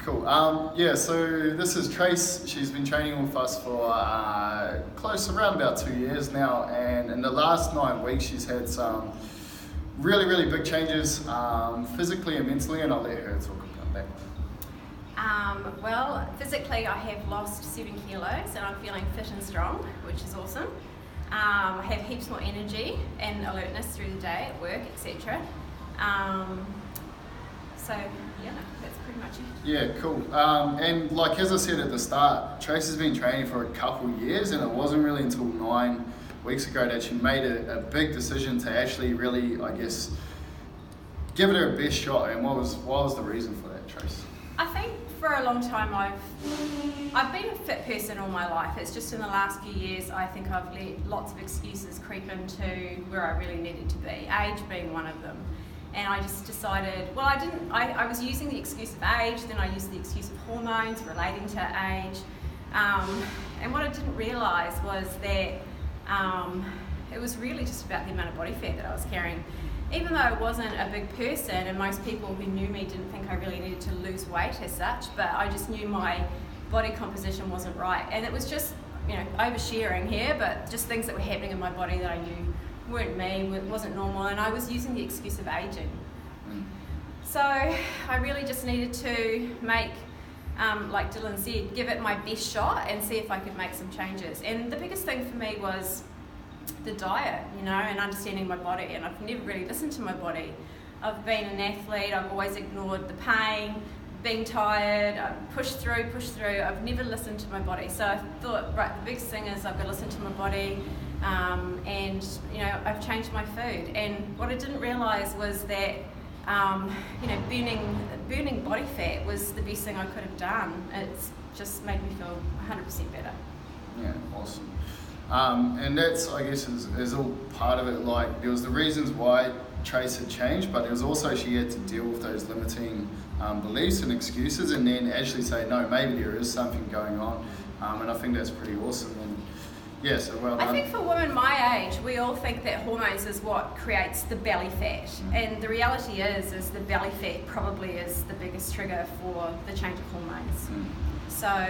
Cool. Yeah, so this is Trace. She's been training with us for around about 2 years now, and in the last 9 weeks she's had some really big changes physically and mentally, and I'll let her talk about that. Well, physically I have lost 7 kilos and I'm feeling fit and strong, which is awesome. I have heaps more energy and alertness through the day at work, etc. So yeah, that's pretty much it. Yeah, cool. And like as I said at the start, Trace has been training for a couple years, and it wasn't really until 9 weeks ago that she made a big decision to actually really, I guess, give it her best shot. And what was the reason for that, Trace? I think for a long time I've been a fit person all my life. It's just in the last few years I think I've let lots of excuses creep into where I really needed to be, age being one of them. And I just decided, well, I was using the excuse of age, then I used the excuse of hormones relating to age. And what I didn't realise was that it was really just about the amount of body fat that I was carrying. Even though I wasn't a big person, and most people who knew me didn't think I really needed to lose weight as such, but I just knew my body composition wasn't right. And it was just, oversharing here, but just things that were happening in my body that I knew weren't me, wasn't normal, and I was using the excuse of aging. So I really just needed to make, like Dylan said, give it my best shot and see if I could make some changes. And the biggest thing for me was the diet, and understanding my body, and I've never really listened to my body. I've been an athlete, I've always ignored the pain, being tired, I've pushed through, I've never listened to my body. So I thought, right, the biggest thing is I've got to listen to my body, and I've changed my food. And what I didn't realise was that burning body fat was the best thing I could have done. It's just made me feel 100% better. Yeah, awesome. And that's, I guess, is all part of it. Like, there was the reasons why Trace had changed, but it was also she had to deal with those limiting beliefs and excuses, and then actually say, no, maybe there is something going on. And I think that's pretty awesome. And yeah, so well done. I think for women my age, we all think that hormones is what creates the belly fat. And the reality is the belly fat probably is the biggest trigger for the change of hormones. So,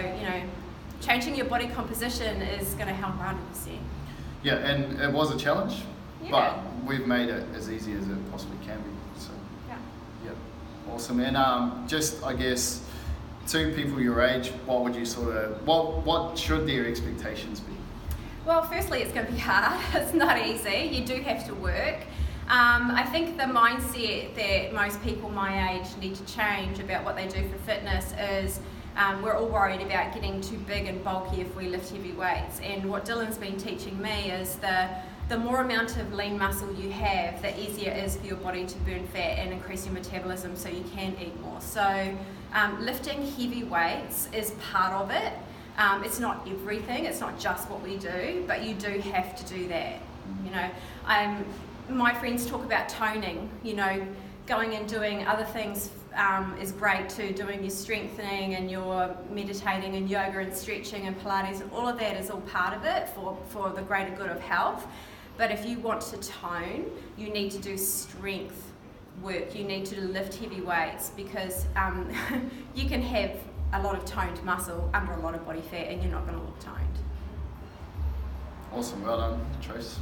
changing your body composition is going to help 100%. Yeah, and it was a challenge, Yeah. but we've made it as easy as it possibly can be. So yeah, awesome. And just, I guess, to people your age, what would you what should their expectations be? Well, firstly, it's going to be hard. It's not easy. You do have to work. I think the mindset that most people my age need to change about what they do for fitness is we're all worried about getting too big and bulky if we lift heavy weights. And what Dylan's been teaching me is the more amount of lean muscle you have, the easier it is for your body to burn fat and increase your metabolism so you can eat more. So lifting heavy weights is part of it. It's not everything, it's not just what we do, but you do have to do that. My friends talk about toning, going and doing other things is great too, doing your strengthening and your meditating and yoga and stretching and Pilates, and all of that is all part of it for the greater good of health. But if you want to tone, you need to do strength work, you need to lift heavy weights, because you can have a lot of toned muscle under a lot of body fat and you're not going to look toned. Awesome, well done, Trace.